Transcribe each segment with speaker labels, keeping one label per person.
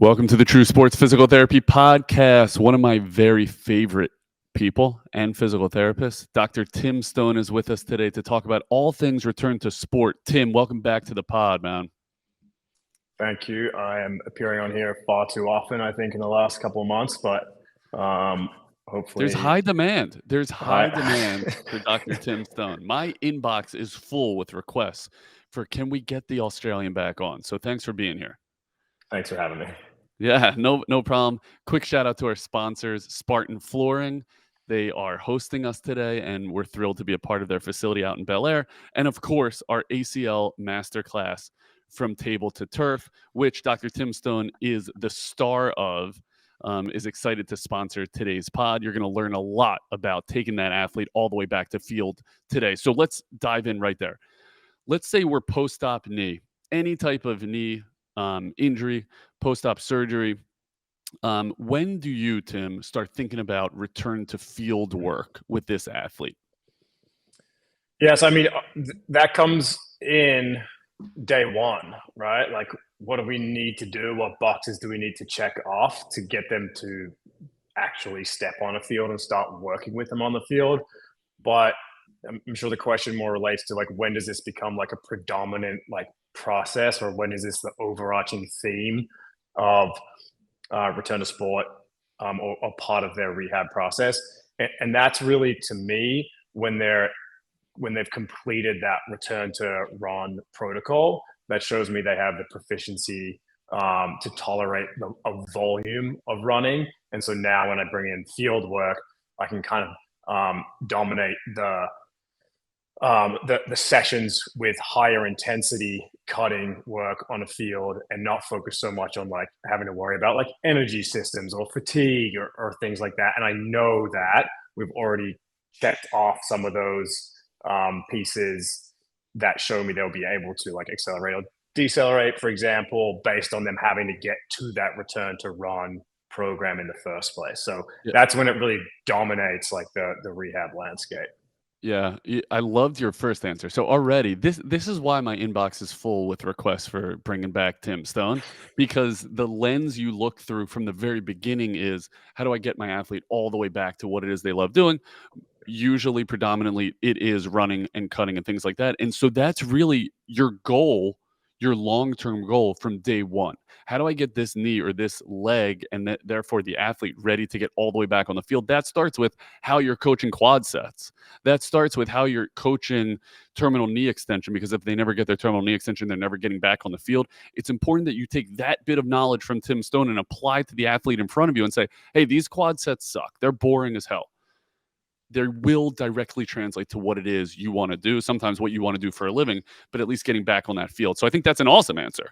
Speaker 1: Welcome to the True Sports Physical Therapy Podcast. One of my very favorite people and physical therapists, Dr. Tim Stone, is with us today to talk about all things return to sport. Tim, welcome back to the pod, man.
Speaker 2: Thank you. I am appearing on here far too often, I think, in the last couple of months, but hopefully...
Speaker 1: There's high demand. There's high
Speaker 2: I-
Speaker 1: demand for Dr. Tim Stone. My inbox is full with requests for can we get the Australian back on? So thanks for being here.
Speaker 2: Thanks for having me.
Speaker 1: Yeah, no problem. Quick shout out to our sponsors, Spartan Flooring. They are hosting us today, and we're thrilled to be a part of their facility out in Bel Air. And of course, our ACL Masterclass from Table to Turf, which Dr. Tim Stone is the star of, is excited to sponsor today's pod. You're going to learn a lot about taking that athlete all the way back to field today. So let's dive in right there. Let's say we're post-op knee, any type of knee injury, post-op surgery. When do you, Tim, start thinking about return to field work with this athlete?
Speaker 2: Yes, I mean, that comes in day one, right? Like, what do we need to do? What boxes do we need to check off to get them to actually step on a field and start working with them on the field? But I'm sure the question more relates to, like, when does this become like a predominant process, or when is this the overarching theme of return to sport, or part of their rehab process? And that's really, to me, when they've completed that return to run protocol, that shows me they have the proficiency to tolerate a volume of running. And so now when I bring in field work, I can kind of dominate the sessions with higher intensity cutting work on a field, and not focus so much on having to worry about energy systems or fatigue or things like that. And I know that we've already checked off some of those pieces that show me they'll be able to accelerate or decelerate, for example, based on them having to get to that return to run program in the first place. So that's when it really dominates the rehab landscape.
Speaker 1: Yeah, I loved your first answer. So already, this is why my inbox is full with requests for bringing back Tim Stone, because the lens you look through from the very beginning is, how do I get my athlete all the way back to what it is they love doing? Usually, predominantly, it is running and cutting and things like that. And so that's really your goal, your long-term goal from day one. How do I get this knee or this leg, and therefore the athlete, ready to get all the way back on the field? That starts with how you're coaching quad sets. That starts with how you're coaching terminal knee extension, because if they never get their terminal knee extension, they're never getting back on the field. It's important that you take that bit of knowledge from Tim Stone and apply it to the athlete in front of you and say, hey, these quad sets suck. They're boring as hell. They will directly translate to what it is you want to do, sometimes what you want to do for a living, but at least getting back on that field. So I think that's an awesome answer.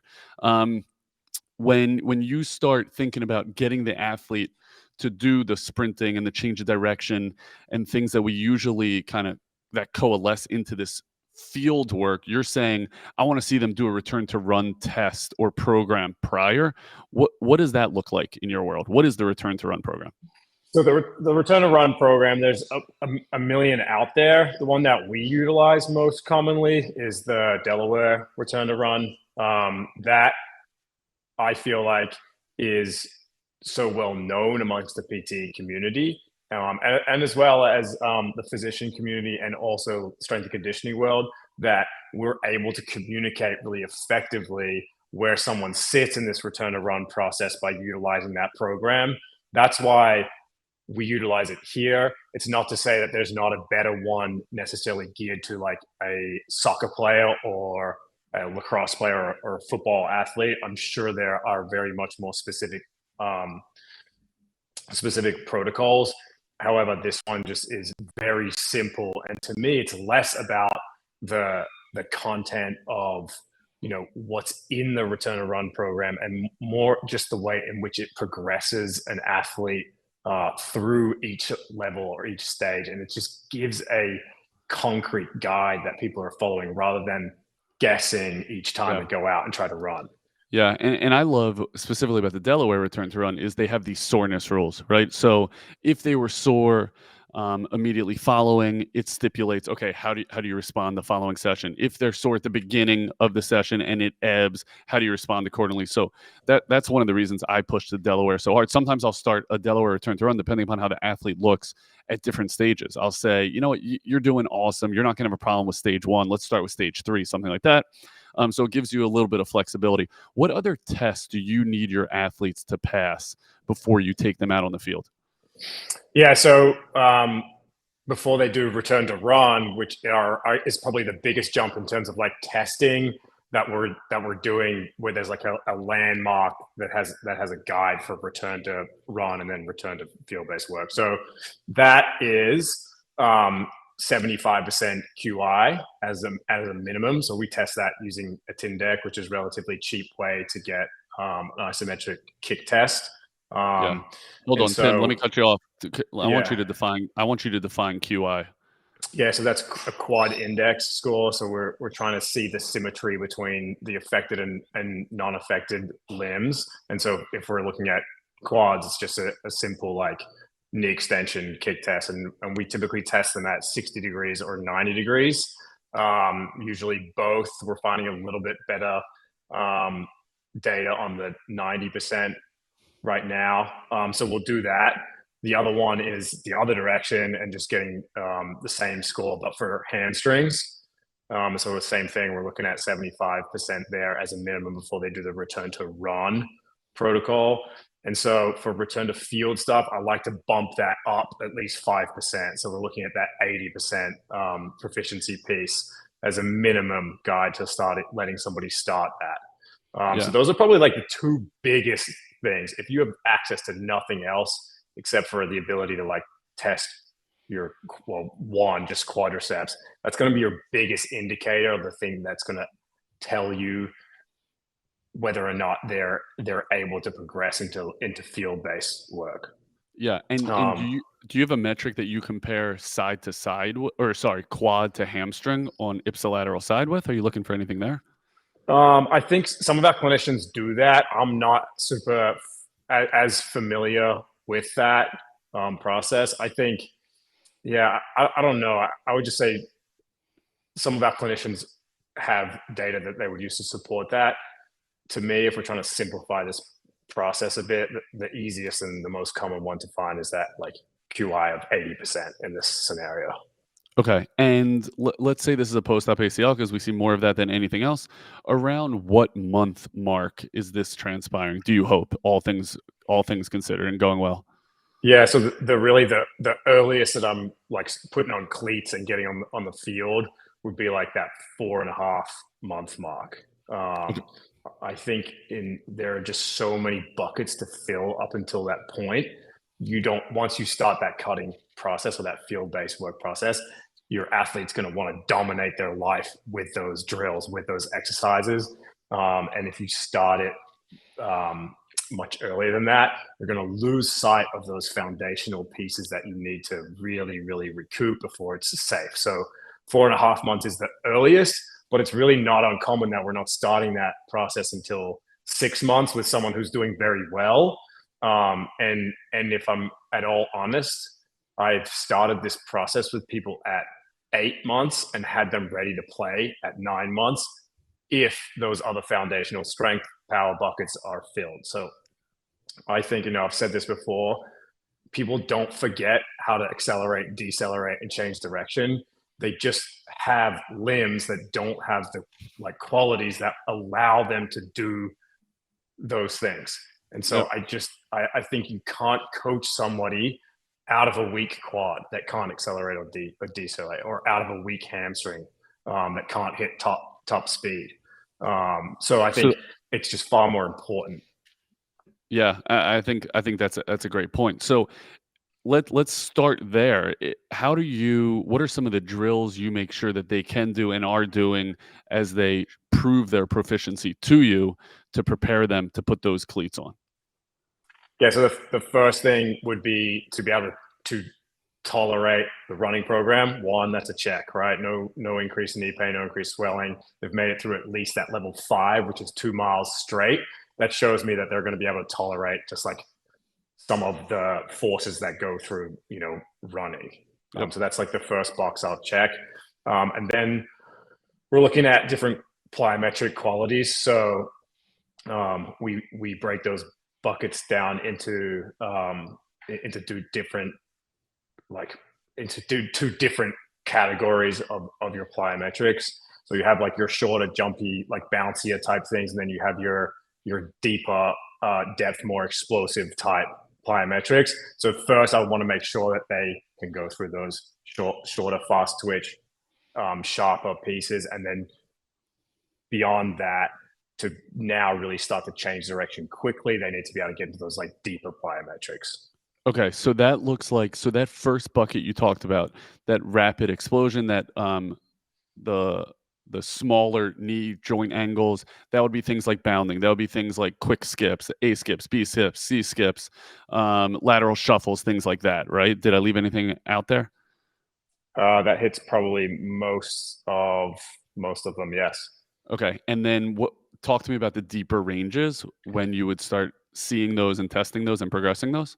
Speaker 1: When you start thinking about getting the athlete to do the sprinting and the change of direction and things that we usually that coalesce into this field work, you're saying, I want to see them do a return to run test or program prior. What does that look like in your world? What is the return to run program?
Speaker 2: So the return to run program, there's a million out there. The one that we utilize most commonly is the Delaware return to run. That I feel like is so well known amongst the PT community, and as well as the physician community, and also strength and conditioning world, that we're able to communicate really effectively where someone sits in this return to run process by utilizing that program. That's why we utilize it here. It's not to say that there's not a better one necessarily geared to a soccer player or a lacrosse player or a football athlete. I'm sure there are very much more specific protocols. However, this one just is very simple. And to me, it's less about the content of what's in the return to run program, and more just the way in which it progresses an athlete through each level or each stage. And it just gives a concrete guide that people are following, rather than guessing each time they go out and try to run.
Speaker 1: Yeah, and I love specifically about the Delaware return to run is they have these soreness rules, right? So if they were sore Immediately following, it stipulates, okay, how do you respond the following session? If they're sore at the beginning of the session and it ebbs, how do you respond accordingly? So that's one of the reasons I push the Delaware so hard. Sometimes I'll start a Delaware return to run depending upon how the athlete looks at different stages. I'll say, you know what, you're doing awesome. You're not going to have a problem with stage 1. Let's start with stage 3, something like that. So it gives you a little bit of flexibility. What other tests do you need your athletes to pass before you take them out on the field?
Speaker 2: Yeah, so before they do return to run, which is probably the biggest jump in terms of like testing that we're doing, where there's like a landmark that has a guide for return to run and then return to field-based work. So that is 75% QI as a minimum. So we test that using a tin deck, which is a relatively cheap way to get an isometric kick test.
Speaker 1: Yeah.
Speaker 2: Um,
Speaker 1: Hold
Speaker 2: and
Speaker 1: on, Tim, let
Speaker 2: so
Speaker 1: me cut you off. I want
Speaker 2: yeah,
Speaker 1: you to define QI.
Speaker 2: yeah, so that's a quad index score. So we're trying to see the symmetry between the affected and non-affected limbs. And so if we're looking at quads, it's just a simple like knee extension kick test, and we typically test them at 60 degrees or 90 degrees. Usually both. We're finding a little bit better data on the 90% right now. So we'll do that. The other one is the other direction and just getting the same score, but for hamstrings. So the same thing, we're looking at 75% there as a minimum before they do the return to run protocol. And so for return to field stuff, I like to bump that up at least 5%. So we're looking at that 80% proficiency piece as a minimum guide to start letting somebody start at. So
Speaker 1: Yeah.
Speaker 2: those are probably like the two biggest things. If you have access to nothing else except for the ability to like test your just quadriceps, that's going to be your biggest indicator of the thing that's going to tell you whether or not they're able to progress into field-based work.
Speaker 1: Yeah, and do
Speaker 2: Um,
Speaker 1: you have a metric that you compare side to side or sorry, quad to hamstring on ipsilateral side with? Are you looking for anything there?
Speaker 2: I think some of our clinicians do that. I'm not super as familiar with that process. I think, yeah, I don't know. I would just say some of our clinicians have data that they would use to support that. To me, if we're trying to simplify this process a bit, the easiest and the most common one to find is that like QI of 80% in this scenario.
Speaker 1: Okay, and let's say this is a post-op ACL because we see more of that than anything else. Around what month mark is this transpiring? Do you hope all things considered and going well?
Speaker 2: Yeah, so the earliest that I'm like putting on cleats and getting on the field would be like that 4.5 month mark.
Speaker 1: Okay.
Speaker 2: I think there are just so many buckets to fill up until that point. You don't Once you start that cutting process or that field-based work process, your athlete's going to want to dominate their life with those drills, with those exercises. And if you start it much earlier than that, you're going to lose sight of those foundational pieces that you need to really, really recoup before it's safe. So 4.5 months is the earliest, but it's really not uncommon that we're not starting that process until 6 months with someone who's doing very well. And if I'm at all honest, I've started this process with people at 8 months and had them ready to play at 9 months if those other foundational strength power buckets are filled. So I think, I've said this before, people don't forget how to accelerate, decelerate, and change direction. They just have limbs that don't have the like qualities that allow them to do those things. And so
Speaker 1: Yep.
Speaker 2: I think you can't coach somebody out of a weak quad that can't accelerate or decelerate, or out of a weak hamstring that can't hit top speed. So I
Speaker 1: So
Speaker 2: think it's just far more important.
Speaker 1: yeah, I think that's a great point. So let's start there. What are some of the drills you make sure that they can do and are doing as they prove their proficiency to you to prepare them to put those cleats on?
Speaker 2: Yeah, so the first thing would be to be able to tolerate the running program. One, that's a check, right? No increase in knee pain, no increased swelling. They've made it through at least that level 5, which is 2 miles straight. That shows me that they're going to be able to tolerate just like some of the forces that go through, running.
Speaker 1: Yep.
Speaker 2: So that's like the first box I'll check. And then we're looking at different plyometric qualities. So we break those buckets down into two different like two different categories of your plyometrics. So you have like your shorter, jumpy, like bouncier type things, and then you have your deeper, depth, more explosive type plyometrics. So first, I want to make sure that they can go through those shorter, fast twitch, sharper pieces, and then beyond that, to now really start to change direction quickly, they need to be able to get into those like deeper plyometrics.
Speaker 1: Okay, so that looks like so that first bucket you talked about, that rapid explosion, that the the smaller knee joint angles, that would be things like bounding. That would be things like quick skips, A skips, B skips, C skips, lateral shuffles, things like that, right? Did I leave anything out there?
Speaker 2: That hits probably most of them. Yes.
Speaker 1: Okay, and then what? Talk to me about the deeper ranges when you would start seeing those and testing those and progressing those.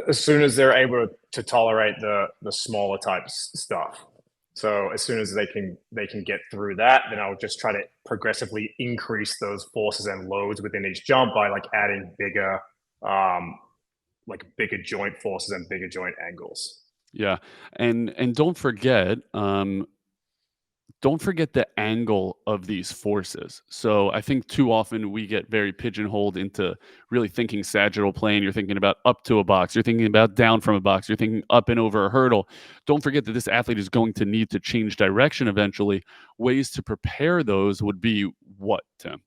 Speaker 2: As soon as they're able to tolerate the smaller type stuff. So as soon as they can get through that, then I'll just try to progressively increase those forces and loads within each jump by like adding um, bigger joint forces and bigger joint angles.
Speaker 1: Yeah, and don't forget the angle of these forces. So I think too often we get very pigeonholed into really thinking sagittal plane. You're thinking about up to a box, you're thinking about down from a box, you're thinking up and over a hurdle. Don't forget that this athlete is going to need to change direction eventually. Ways to prepare those would be what, Tim?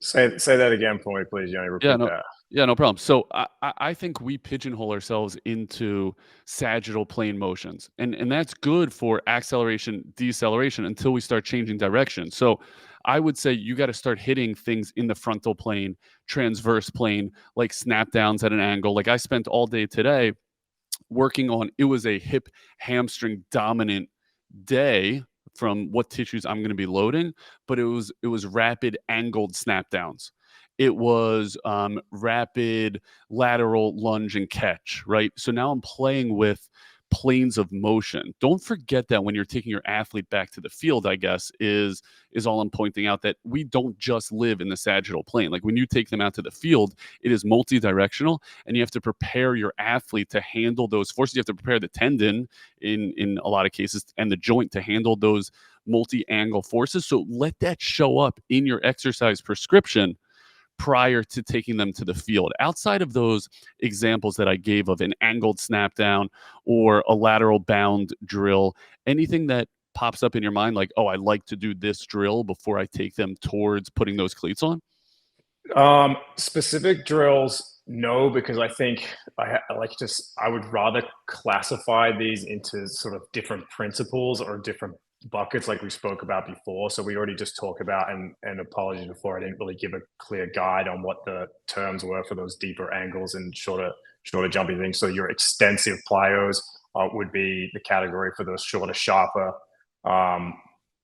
Speaker 2: Say that again for me, please, Johnny.
Speaker 1: Yeah,
Speaker 2: Repeat
Speaker 1: no,
Speaker 2: that.
Speaker 1: yeah, no problem. So I think we pigeonhole ourselves into sagittal plane motions, and that's good for acceleration, deceleration until we start changing direction. So I would say you got to start hitting things in the frontal plane, transverse plane, like snap downs at an angle. Like I spent all day today working on. It was a hip hamstring dominant day from what tissues I'm going to be loading, but it was rapid angled snap downs. It was rapid lateral lunge and catch, right? So now I'm playing with planes of motion. Don't forget that when you're taking your athlete back to the field, I guess is all I'm pointing out, that we don't just live in the sagittal plane. Like when you take them out to the field, it is multi-directional, and you have to prepare your athlete to handle those forces. You have to prepare the tendon in a lot of cases and the joint to handle those multi-angle forces. So let that show up in your exercise prescription prior to taking them to the field. Outside of those examples that I gave of an angled snap down or a lateral bound drill, anything that pops up in your mind like, oh, I like to do this drill before I take them towards putting those cleats on?
Speaker 2: Specific drills, no, because I think I like just I would rather classify these into sort of different principles or different buckets, like we spoke about before. So we already just talked about, and apologies before I didn't really give a clear guide on what the terms were for those deeper angles and shorter jumping things. So your extensive plyos would be the category for those shorter, sharper um,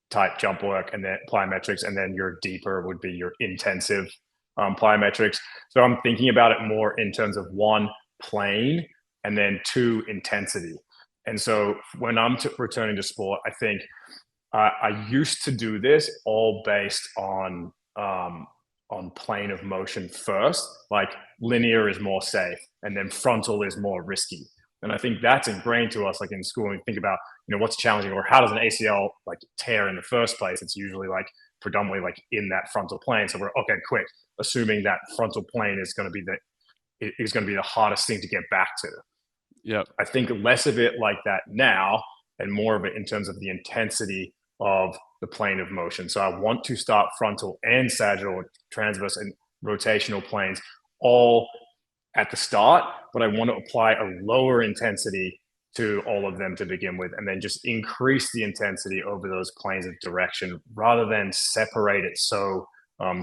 Speaker 2: type jump work, and then plyometrics, and then your deeper would be your intensive plyometrics. So I'm thinking about it more in terms of one, plane, and then two, intensity. And so when I'm returning to sport, I think I used to do this all based on plane of motion first. Like linear is more safe, and then frontal is more risky. And I think that's ingrained to us, like in school. When we think about what's challenging, or how does an ACL like tear in the first place? It's usually like predominantly like in that frontal plane. So we're okay, quick, assuming that frontal plane is going to be the hardest thing to get back to.
Speaker 1: Yep.
Speaker 2: I think less of it like that now, and more of it in terms of the intensity of the plane of motion. So I want to start frontal and sagittal, transverse and rotational planes all at the start, but I want to apply a lower intensity to all of them to begin with, and then just increase the intensity over those planes of direction rather than separate it so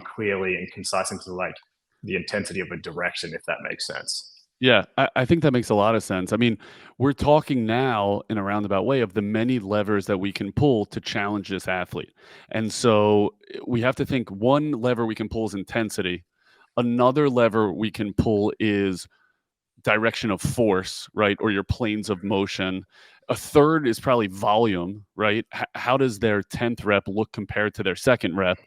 Speaker 2: clearly and concise into like the intensity of a direction, if that makes sense.
Speaker 1: Yeah, I think that makes a lot of sense. I mean, we're talking now in a roundabout way of the many levers that we can pull to challenge this athlete. And so we have to think one lever we can pull is intensity. Another lever we can pull is direction of force, right? Or your planes of motion. A third is probably volume, right? How does their 10th rep look compared to their second rep?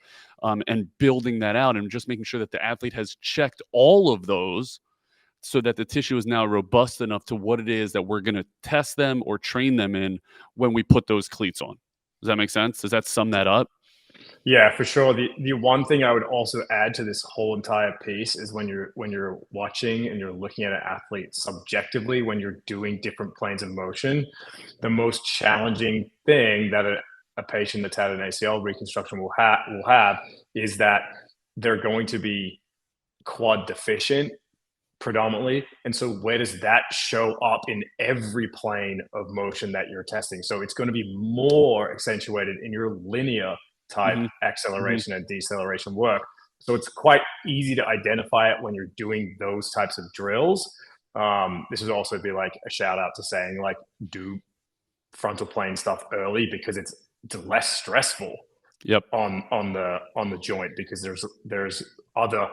Speaker 1: And building that out and just making sure that the athlete has checked all of those so that the tissue is now robust enough to what it is that we're going to test them or train them in when we put those cleats on. Does that make sense? Does that sum that up?
Speaker 2: Yeah, for sure. The one thing I would also add to this whole entire piece is when you're watching and you're looking at an athlete subjectively, when you're doing different planes of motion, the most challenging thing that a patient that's had an ACL reconstruction will have is that they're going to be quad deficient predominantly. And so where does that show up in every plane of motion that you're testing? So it's going to be more accentuated in your linear type
Speaker 1: Mhm, mhm.
Speaker 2: acceleration and deceleration work. So it's quite easy to identify it when you're doing those types of drills. This would also be like a shout out to saying like do frontal plane stuff early because it's less stressful
Speaker 1: Yep.
Speaker 2: on the joint because there's other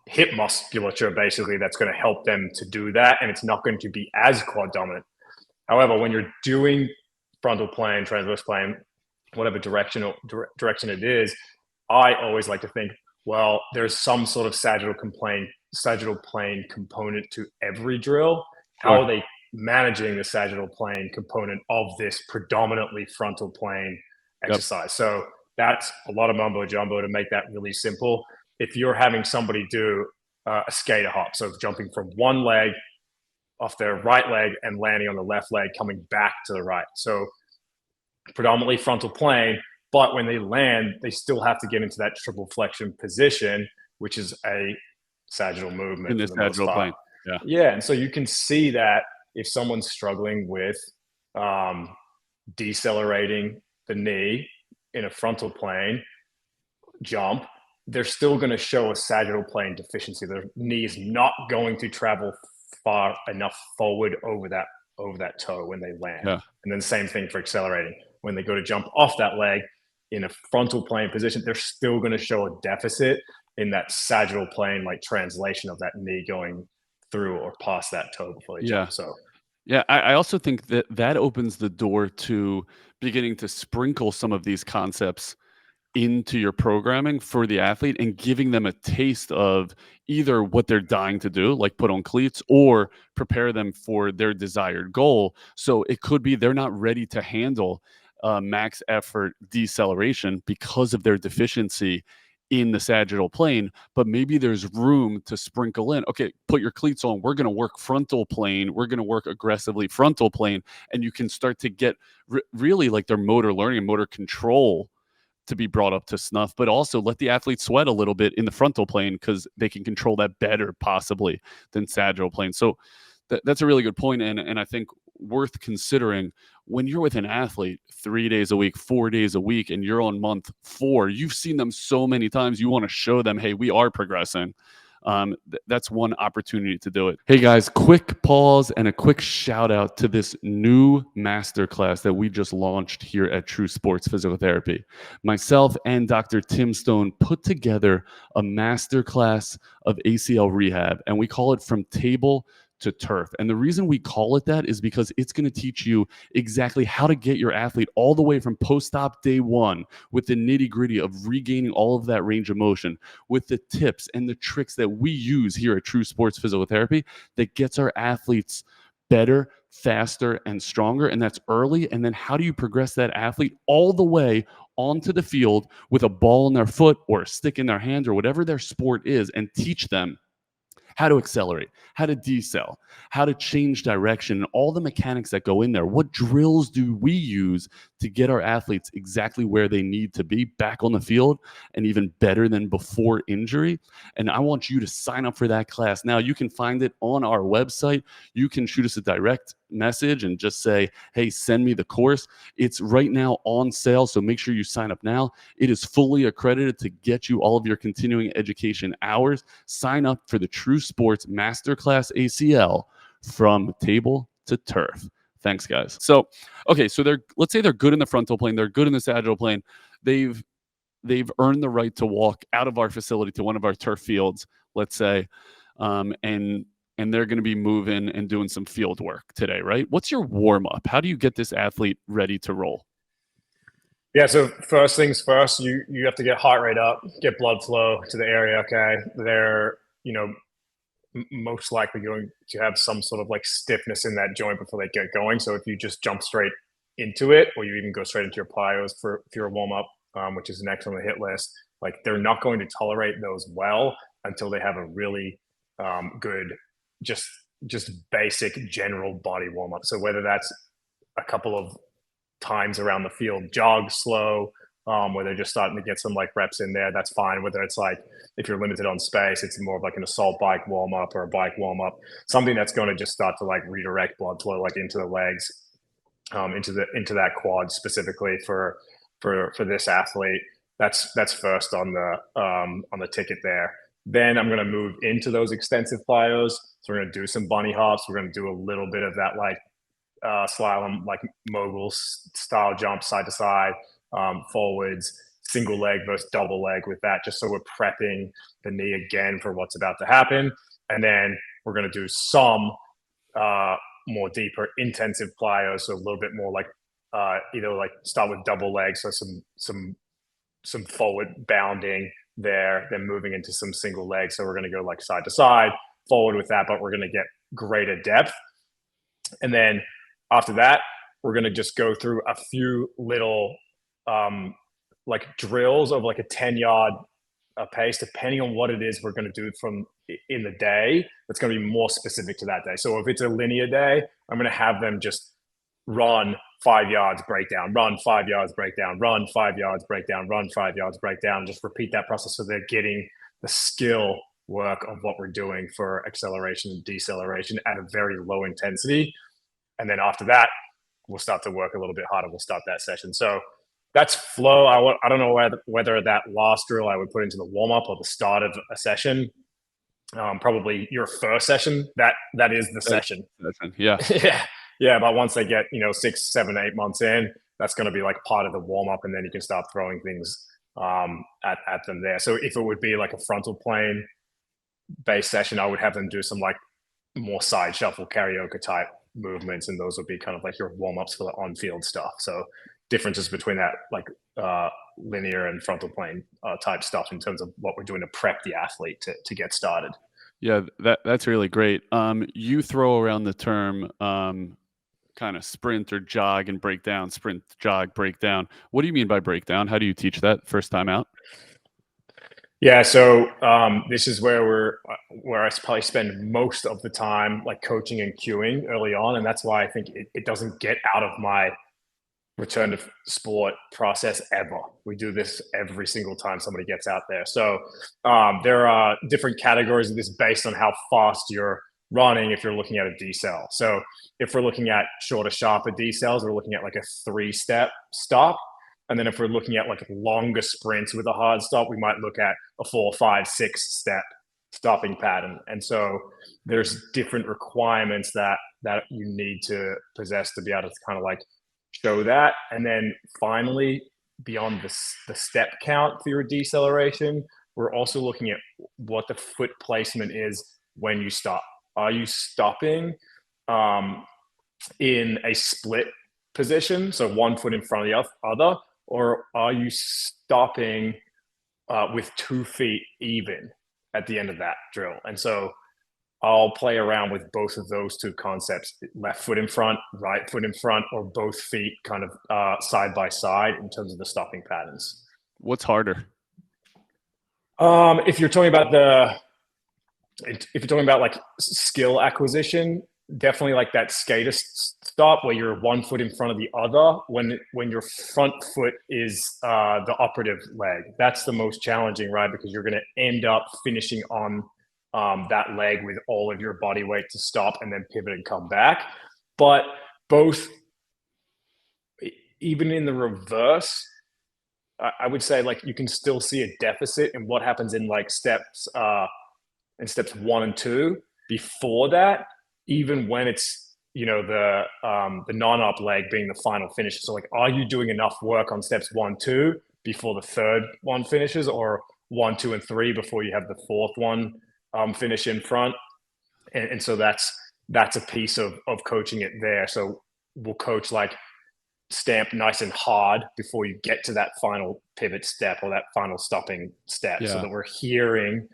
Speaker 2: hip musculature basically that's going to help them to do that, and it's not going to be as quad dominant. However, when you're doing frontal plane, transverse plane, whatever direction it is, I always like to think, well, there's some sort of sagittal plane component to every drill. How
Speaker 1: Sure.
Speaker 2: are they managing the sagittal plane component of this predominantly frontal plane
Speaker 1: Yep.
Speaker 2: exercise? So that's a lot of mumbo jumbo to make that really simple. If you're having somebody do a skater hop, so jumping from one leg off their right leg and landing on the left leg, coming back to the right. So predominantly frontal plane, but when they land, they still have to get into that triple flexion position, which is a sagittal
Speaker 1: In
Speaker 2: movement
Speaker 1: the
Speaker 2: for the most
Speaker 1: sagittal
Speaker 2: part.
Speaker 1: plane. Yeah.
Speaker 2: Yeah, and so you can see that if someone's struggling with um, decelerating the knee in a frontal plane jump, they're still going to show a sagittal plane deficiency. Their knee is not going to travel far enough forward over that toe when they land.
Speaker 1: Yeah.
Speaker 2: And then same thing for accelerating. When they go to jump off that leg in a frontal plane position, they're still going to show a deficit in that sagittal plane, like translation of that knee going through or past that toe before they
Speaker 1: Yeah.
Speaker 2: jump. So
Speaker 1: Yeah, I also think that that opens the door to beginning to sprinkle some of these concepts into your programming for the athlete and giving them a taste of either what they're dying to do, like put on cleats, or prepare them for their desired goal. So it could be they're not ready to handle max effort deceleration because of their deficiency in the sagittal plane, but maybe there's room to sprinkle in. Okay, put your cleats on. We're going to work frontal plane. We're going to work aggressively frontal plane. And you can start to get really like their motor learning and motor control to be brought up to snuff, but also let the athlete sweat a little bit in the frontal plane because they can control that better possibly than sagittal plane. So that's a really good point, and I think worth considering when you're with an athlete 3 days a week, 4 days a week, and you're on month 4. You've seen them so many times. You want to show them, hey, we are progressing. That's one opportunity to do it. Hey guys, quick pause and a quick shout out to this new masterclass that we just launched here at True Sports Physical Therapy. Myself and Dr. Tim Stone put together a masterclass of ACL rehab, and we call it From Table to Turf. And the reason we call it that is because it's going to teach you exactly how to get your athlete all the way from post-op day 1 with the nitty-gritty of regaining all of that range of motion, with the tips and the tricks that we use here at True Sports Physical Therapy that gets our athletes better, faster, and stronger. And that's early. And then how do you progress that athlete all the way onto the field with a ball in their foot or a stick in their hand or whatever their sport is, and teach them how to accelerate, how to decel, how to change direction, and all the mechanics that go in there. What drills do we use to get our athletes exactly where they need to be back on the field and even better than before injury? And I want you to sign up for that class now. You can find it on our website. You can shoot us a direct message and just say, hey, send me the course. It's right now on sale, so make sure you sign up now. It is fully accredited to get you all of your continuing education hours. Sign up for the True Sports Masterclass ACL From Table to Turf. Thanks, guys. So, okay, so let's say they're good in the frontal plane, they're good in the sagittal plane. They've earned the right to walk out of our facility to one of our turf fields, let's say, and and they're going to be moving and doing some field work today, right? What's your warm up? How do you get this athlete ready to roll?
Speaker 2: Yeah, so first things first, you have to get heart rate up, get blood flow to the area. Okay, they're most likely going to have some sort of like stiffness in that joint before they get going. So if you just jump straight into it, or you even go straight into your plyos for your warm up, which is next on the hit list, like they're not going to tolerate those well until they have a really good, just just basic general body warm up. So whether that's a couple of times around the field, jog slow, where they're just starting to get some like reps in there, that's fine. Whether it's like if you're limited on space, it's more of like an assault bike warm up or a bike warm up, something that's going to just start to like redirect blood flow like into the legs, into that quad specifically for this athlete. That's first on the ticket there. Then I'm going to move into those extensive plyos. So we're going to do some bunny hops. We're going to do a little bit of that like slalom, like mogul style jump side to side, forwards, single leg versus double leg with that, just so we're prepping the knee again for what's about to happen. And then we're going to do some more deeper intensive plyos, so a little bit more like either like start with double legs, so some forward bounding there, then moving into some single legs. So we're going to go like side to side, forward with that, but we're going to get greater depth. And then after that, we're going to just go through a few little like drills of like a 10-yard pace, depending on what it is we're going to do from in the day. That's going to be more specific to that day. So if it's a linear day, I'm going to have them just run 5 yards, breakdown, run 5 yards, breakdown, run 5 yards, breakdown, run 5 yards, breakdown. Just repeat that process so they're getting the skill work of what we're doing for acceleration and deceleration at a very low intensity. And then after that, we'll start to work a little bit harder. We'll start that session. So that's flow. I don't know whether that last drill I would put into the warm up or the start of a session. Probably your first session. That is the session.
Speaker 1: Yeah.
Speaker 2: Yeah. But once they get 6, 7, 8 months in, that's going to be like part of the warm up, and then you can start throwing things at them there. So if it would be like a frontal plane based session, I would have them do some like more side shuffle karaoke type movements, and those would be kind of like your warm-ups for the on-field stuff. So differences between that like linear and frontal plane type stuff in terms of what we're doing to prep the athlete to get started.
Speaker 1: Yeah, that's really great. You throw around the term kind of sprint or jog and break down, sprint, jog, break down. What do you mean by breakdown? How do you teach that first time out?
Speaker 2: Yeah, so this is where I probably spend most of the time like coaching and cueing early on, and that's why I think it doesn't get out of my return to sport process ever. We do this every single time somebody gets out there. So there are different categories of this based on how fast you're running if you're looking at a decel. So if we're looking at shorter, sharper decels, we're looking at like a 3-step stop. And then if we're looking at like longer sprints with a hard stop, we might look at a 4, 5, 6-step stopping pattern. And so there's different requirements that you need to possess to be able to kind of like show that. And then finally, beyond the step count for your deceleration, we're also looking at what the foot placement is when you stop. Are you stopping in a split position, so one foot in front of the other, or are you stopping with 2 feet even at the end of that drill? And so I'll play around with both of those two concepts: left foot in front, right foot in front, or both feet kind of side by side in terms of the stopping patterns.
Speaker 1: What's harder?
Speaker 2: If you're talking about like skill acquisition, definitely like that skater stop where you're 1 foot in front of the other when your front foot is the operative leg. That's the most challenging, right? Because you're going to end up finishing on that leg with all of your body weight to stop and then pivot and come back. But both, even in the reverse, I would say like you can still see a deficit in what happens in like steps 1 and 2 before that, even when it's the non-op leg being the final finish. So like, are you doing enough work on steps 1, 2 before the third one finishes, or 1, 2, and 3 before you have the fourth one finish in front? And so that's a piece of coaching it there. So we'll coach like stamp nice and hard before you get to that final pivot step or that final stopping step, so
Speaker 1: Yeah.
Speaker 2: that we're hearing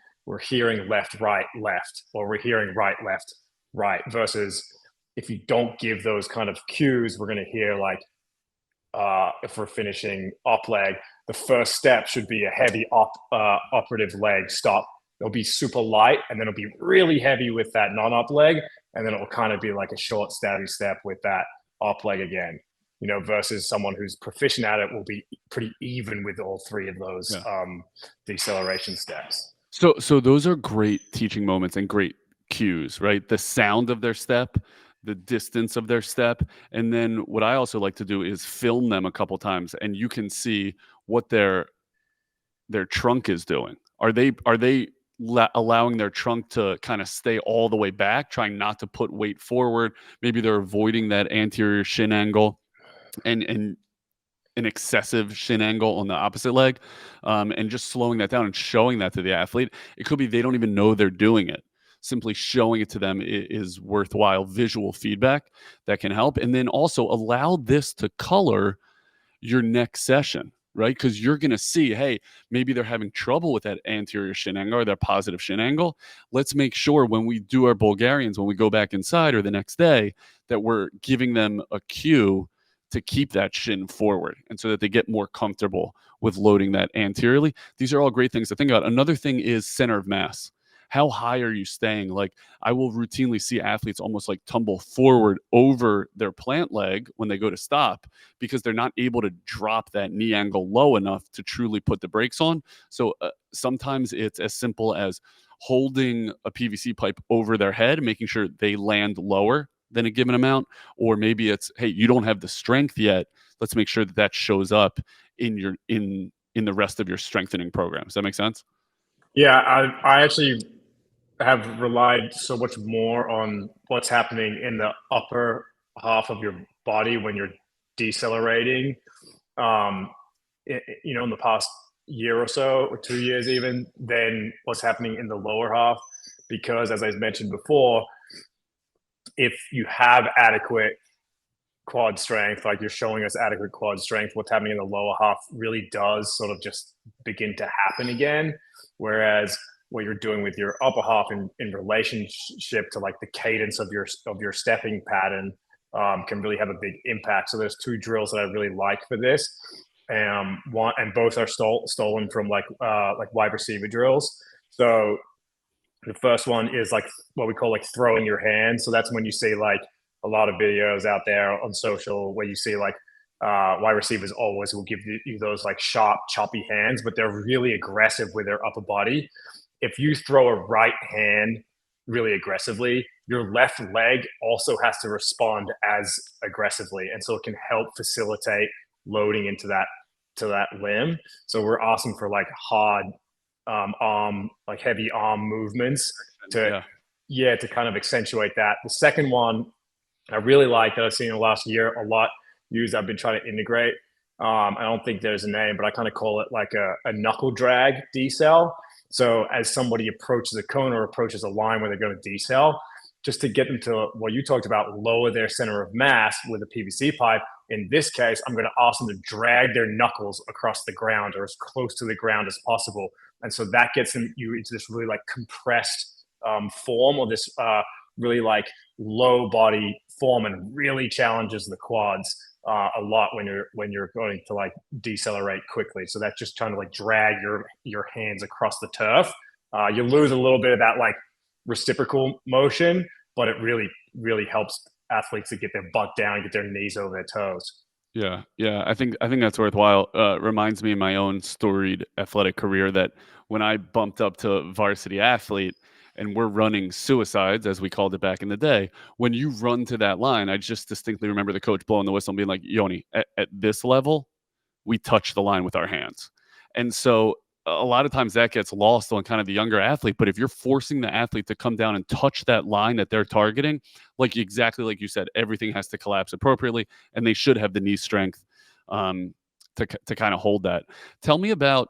Speaker 2: left, right, left, or we're hearing right, left, right, versus if you don't give those kind of cues, we're going to hear like, if we're finishing op leg, the first step should be a heavy operative leg stop. It'll be super light, and then it'll be really heavy with that non-op leg, and then it'll kind of be like a short stabby step with that op leg again. Versus someone who's proficient at it will be pretty even with all three of those
Speaker 1: Yeah.
Speaker 2: deceleration steps.
Speaker 1: So those are great teaching moments and great cues, right? The sound of their step, the distance of their step, and then what I also like to do is film them a couple times, and you can see what their trunk is doing. Are they allowing their trunk to kind of stay all the way back, trying not to put weight forward? Maybe they're avoiding that anterior shin angle and an excessive shin angle on the opposite leg, and just slowing that down and showing that to the athlete. It could be they don't even know they're doing it. Simply showing it to them is worthwhile visual feedback that can help. And then also allow this to color your next session, right? Because you're going to see, hey, maybe they're having trouble with that anterior shin angle or their positive shin angle. Let's make sure when we do our Bulgarians, when we go back inside or the next day, that we're giving them a cue to keep that shin forward, and so that they get more comfortable with loading that anteriorly. These are all great things to think about. Another thing is center of mass. How high are you staying? Like, I will routinely see athletes almost like tumble forward over their plant leg when they go to stop, because they're not able to drop that knee angle low enough to truly put the brakes on. So sometimes it's as simple as holding a PVC pipe over their head, making sure they land lower than a given amount. Or maybe it's, hey, you don't have the strength yet. Let's make sure that that shows up in the rest of your strengthening program. Does that make sense?
Speaker 2: Yeah, I actually have relied so much more on what's happening in the upper half of your body when you're decelerating. Um, in the past year or so, or 2 years even, than what's happening in the lower half, because as I mentioned before, if you have adequate quad strength, like you're showing us adequate quad strength, what's happening in the lower half really does sort of just begin to happen again. Whereas what you're doing with your upper half in relationship to like the cadence of your stepping pattern can really have a big impact. So there's two drills that I really like for this. One and both are stolen from like wide receiver drills. So the first one is like what we call like throwing your hands. So that's when you see like a lot of videos out there on social where you see like wide receivers always will give you those like sharp, choppy hands, but they're really aggressive with their upper body. If you throw a right hand really aggressively, your left leg also has to respond as aggressively, and so it can help facilitate loading into that limb. So we're awesome for like hard arm, like heavy arm movements to
Speaker 1: Yeah.
Speaker 2: yeah, to kind of accentuate that. The second one I really like that I've seen in the last year a lot used. I've been trying to integrate. I don't think there's a name, but I kind of call it like a knuckle drag decel. So as somebody approaches a cone or approaches a line where they're going to decel, just to get them to what you talked about, lower their center of mass with a PVC pipe. In this case, I'm going to ask them to drag their knuckles across the ground or as close to the ground as possible. And so that gets you into this really like compressed form, or this really like low body form, and really challenges the quads a lot when you're going to like decelerate quickly. So that's just trying to like drag your hands across the turf. You lose a little bit of that like reciprocal motion, but it really helps athletes to get their butt down and get their knees over their toes.
Speaker 1: Yeah, yeah, I think that's worthwhile. Reminds me of my own storied athletic career that when I bumped up to varsity athlete and we're running suicides, as we called it back in the day, when you run to that line, I just distinctly remember the coach blowing the whistle and being like, Yoni, at this level, we touch the line with our hands. And so a lot of times that gets lost on kind of the younger athlete. But if you're forcing the athlete to come down and touch that line that they're targeting, like exactly like you said, everything has to collapse appropriately, and they should have the knee strength um, to kind of hold that. Tell me about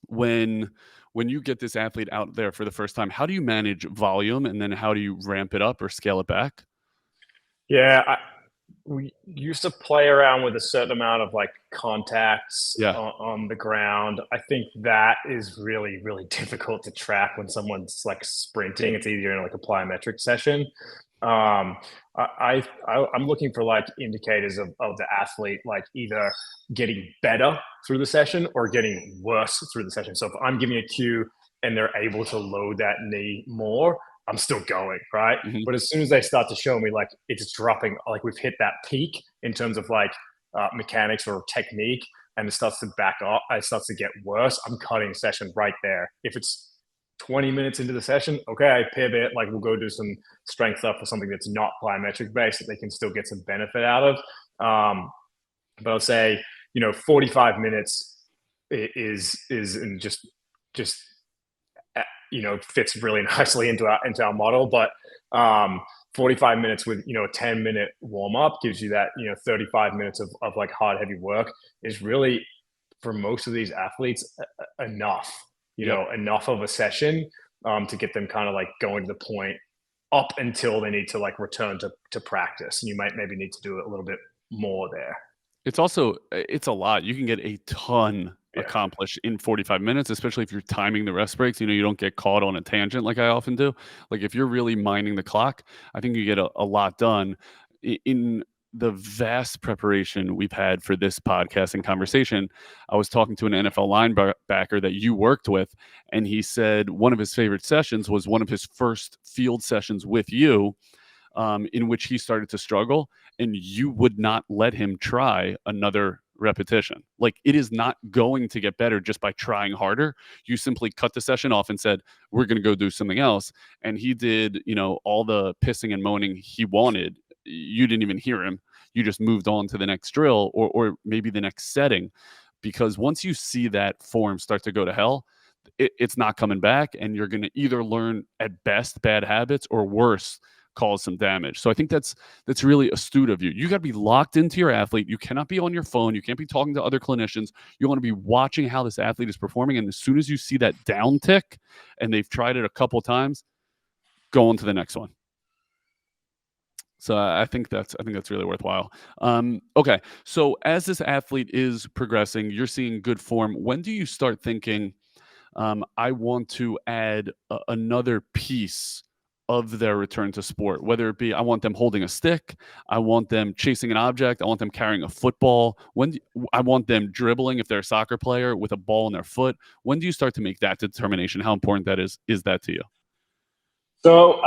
Speaker 1: when when you get this athlete out there for the first time, how do you manage volume, and then how do you ramp it up or scale it back?
Speaker 2: Yeah, we used to play around with a certain amount of like contacts
Speaker 1: Yeah.
Speaker 2: on the ground. I think that is really, really difficult to track when someone's like sprinting. It's easier in like a plyometric session. Um, I'm looking for like indicators of the athlete, like either getting better through the session or getting worse through the session. So if I'm giving a cue and they're able to load that knee more, I'm still going, right?
Speaker 1: Mhm.
Speaker 2: But as soon as they start to show me like it's dropping, like we've hit that peak in terms of like mechanics or technique, and it starts to back off, it starts to get worse, I'm cutting session right there. If it's 20 minutes into the session, okay, I pivot, like we'll go do some strength stuff for something that's not plyometric based that they can still get some benefit out of. But I'll say, 45 minutes is and just fits really nicely into our model. But 45 minutes with a 10-minute warm up gives you that 35 minutes of like hard heavy work is really for most of these athletes enough.
Speaker 1: Yep.
Speaker 2: Enough of a session to get them kind of like going to the point up until they need to like return to practice. And you might maybe need to do a little bit more there.
Speaker 1: It's also it's a lot. You can get a ton
Speaker 2: Yeah.
Speaker 1: accomplished in 45 minutes, especially if you're timing the rest breaks. You don't get caught on a tangent like I often do. Like if you're really minding the clock, I think you get a lot done. In the vast preparation we've had for this podcast and conversation, I was talking to an NFL linebacker that you worked with, and he said one of his favorite sessions was one of his first field sessions with you, in which he started to struggle, and you would not let him try another repetition. Like it is not going to get better just by trying harder. You simply cut the session off and said, "We're going to go do something else." And he did, all the pissing and moaning he wanted. You didn't even hear him. You just moved on to the next drill, or maybe the next setting. Because once you see that form start to go to hell, it's not coming back, and you're going to either learn at best bad habits or worse, cause some damage. So I think that's really astute of you. You got to be locked into your athlete. You cannot be on your phone. You can't be talking to other clinicians. You want to be watching how this athlete is performing. And as soon as you see that down tick and they've tried it a couple times, go on to the next one. So I think that's really worthwhile. Okay, so as this athlete is progressing, you're seeing good form. When do you start thinking, I want to add another piece of their return to sport, whether it be I want them holding a stick, I want them chasing an object, I want them carrying a football. I want them dribbling if they're a soccer player with a ball in their foot. When do you start to make that determination? How important that is that to you?
Speaker 2: So,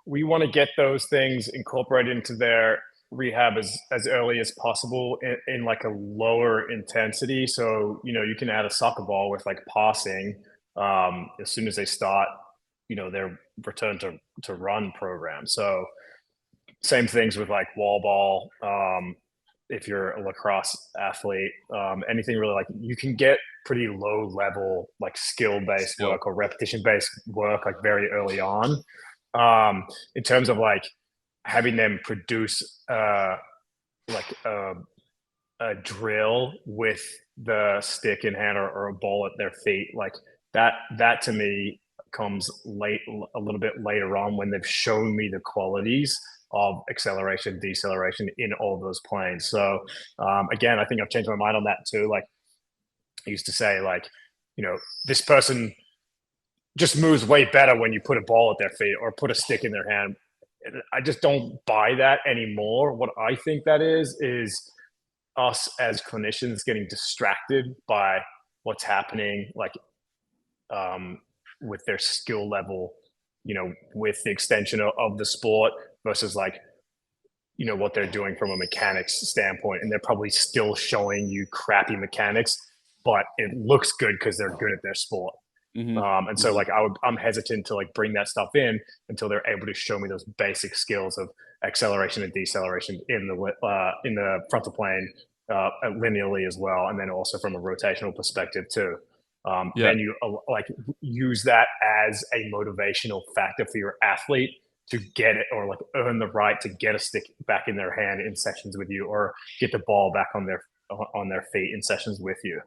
Speaker 2: we want to get those things incorporated into their rehab as early as possible in like a lower intensity. So, you can add a soccer ball with like passing as soon as they start, their return to run program. So, same things with like wall ball. If you're a lacrosse athlete, anything really like you can get pretty low level like skill based
Speaker 1: Skill.
Speaker 2: work or repetition based work like very early on. In terms of like having them produce like a drill with the stick in hand or a ball at their feet, like that to me comes a little bit later on when they've shown me the qualities of acceleration, deceleration in all those planes. So again, I think I've changed my mind on that too. Like I used to say, like, this person just moves way better when you put a ball at their feet or put a stick in their hand. I just don't buy that anymore. What I think that is us as clinicians getting distracted by what's happening, like with their skill level, with the extension of the sport versus like what they're doing from a mechanics standpoint, and they're probably still showing you crappy mechanics, but it looks good because they're good at their sport.
Speaker 1: Hmm.
Speaker 2: And so
Speaker 1: Hmm.
Speaker 2: like I'm hesitant to like bring that stuff in until they're able to show me those basic skills of acceleration and deceleration in the frontal plane linearly as well, and then also from a rotational perspective too.
Speaker 1: Yeah.
Speaker 2: Then you like use that as a motivational factor for your athlete to get it or like earn the right to get a stick back in their hand in sessions with you or get the ball back on their feet in sessions with you.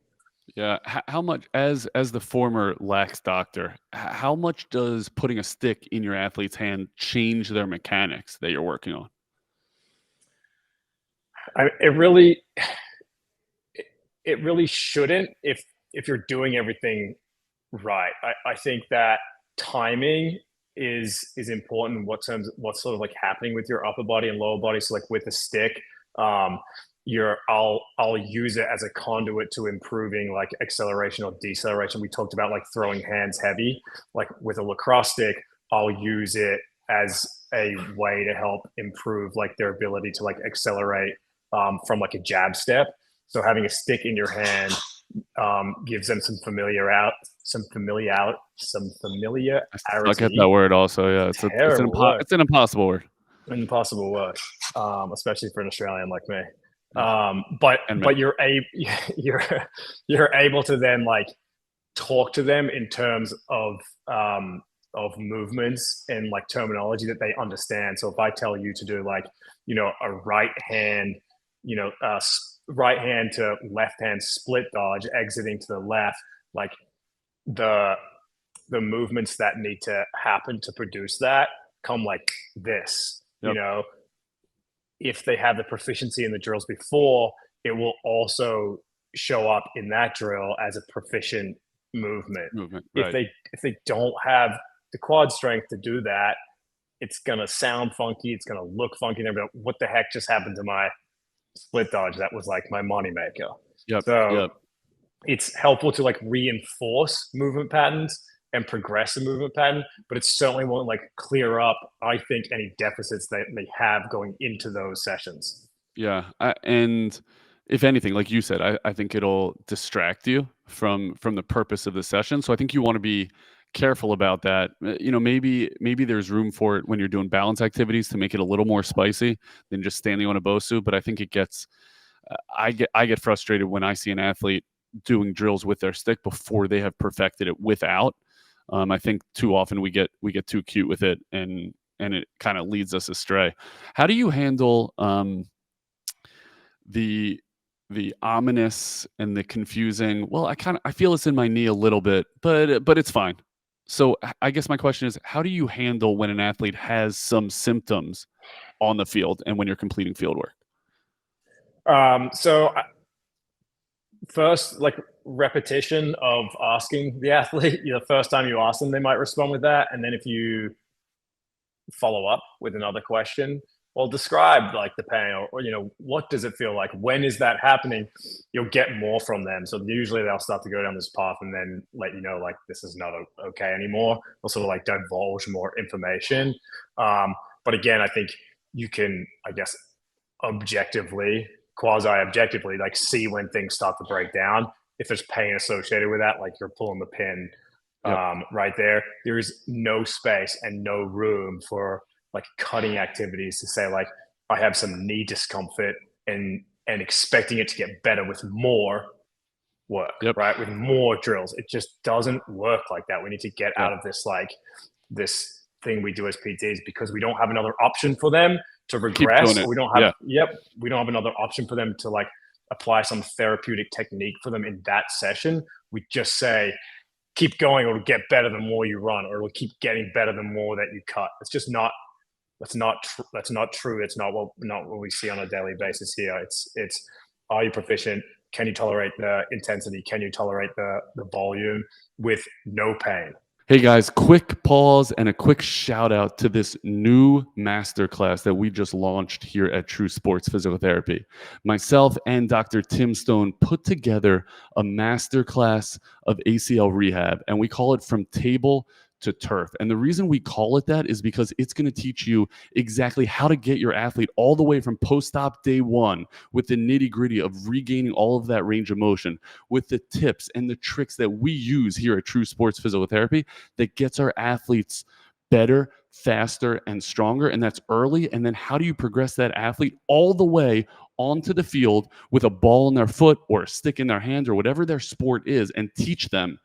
Speaker 1: Yeah. How much, as the former lax doctor, how much does putting a stick in your athlete's hand change their mechanics that you're working on?
Speaker 2: It really, it really shouldn't if you're doing everything right. I think that timing is important. What's sort of like happening with your upper body and lower body. So like with the stick, um, I'll use it as a conduit to improving like acceleration or deceleration. We talked about like throwing hands heavy. Like with a lacrosse stick, I'll use it as a way to help improve like their ability to like accelerate from like a jab step. So having a stick in your hand gives them some
Speaker 1: I suck at that
Speaker 2: familiarity.
Speaker 1: word also, yeah,
Speaker 2: Terrible word,
Speaker 1: it's an impossible word.
Speaker 2: an impossible word, especially for an Australian like me.
Speaker 1: Yeah, and me.
Speaker 2: But you're you're able to then like talk to them in terms of movements and like terminology that they understand. So if I tell you to do like a right hand, right hand to left hand split dodge, exiting to the left, like the the movements that need to happen to produce that come like this.
Speaker 1: Yep,
Speaker 2: If they have the proficiency in the drills before, it will also show up in that drill as a proficient movement.
Speaker 1: movement,
Speaker 2: If
Speaker 1: right.
Speaker 2: they don't have the quad strength to do that, it's gonna sound funky. It's gonna look funky. They're like, "What the heck just happened to my split dodge? That was like my moneymaker."
Speaker 1: Yep,
Speaker 2: So
Speaker 1: yep.
Speaker 2: it's helpful to like reinforce movement patterns and progress the movement pattern, but it certainly won't like clear up, I think, any deficits that they have going into those sessions.
Speaker 1: Yeah, and if anything, like you said, I think it'll distract you from the purpose of the session. So I think you want to be careful about that. Maybe there's room for it when you're doing balance activities to make it a little more spicy than just standing on a Bosu. But I think it gets I get frustrated when I see an athlete doing drills with their stick before they have perfected it without. I think too often we get too cute with it, and it kind of leads us astray. How do you handle the the ominous and the confusing, well, I feel it's in my knee a little bit, but it's fine. So I guess my question is, how do you handle when an athlete has some symptoms on the field and when you're completing field work?
Speaker 2: So first, like repetition of asking the athlete, the first time you ask them, they might respond with that, and then if you follow up with another question, well, describe like the pain, or what does it feel like, when is that happening, you'll get more from them. So usually they'll start to go down this path and then let you know like this is not okay anymore. They'll sort of like divulge more information. But again, I think you can, I guess, objectively, quasi objectively, like see when things start to break down. If there's pain associated with that, like you're pulling the pin
Speaker 1: Yep.
Speaker 2: right there. There is no space and no room for like cutting activities to say like I have some knee discomfort and expecting it to get better with more work,
Speaker 1: Yep.
Speaker 2: right? With more drills. It just doesn't work like that. We need to get
Speaker 1: Yep.
Speaker 2: out of this like this thing we do as PTs because we don't have another option for them to
Speaker 1: Keep doing
Speaker 2: regress, or
Speaker 1: it.
Speaker 2: we don't have
Speaker 1: Yeah.
Speaker 2: we don't have another option for them to like apply some therapeutic technique for them in that session. We just say keep going, or it'll get better the more you run, or it'll keep getting better the more that you cut. It's just not that's not true. It's not what we see on a daily basis here. It's are you proficient? Can you tolerate the intensity? Can you tolerate the volume with no pain?
Speaker 1: Hey guys, quick pause and a quick shout out to this new masterclass that we just launched here at True Sports Physical Therapy. Myself and Dr. Tim Stone put together a masterclass of ACL rehab, and we call it From Table to Turf. And the reason we call it that is because it's going to teach you exactly how to get your athlete all the way from post-op day one with the nitty-gritty of regaining all of that range of motion, with the tips and the tricks that we use here at True Sports Physical Therapy that gets our athletes better, faster, and stronger. And that's early. And then how do you progress that athlete all the way onto the field with a ball in their foot or a stick in their hand or whatever their sport is, and teach them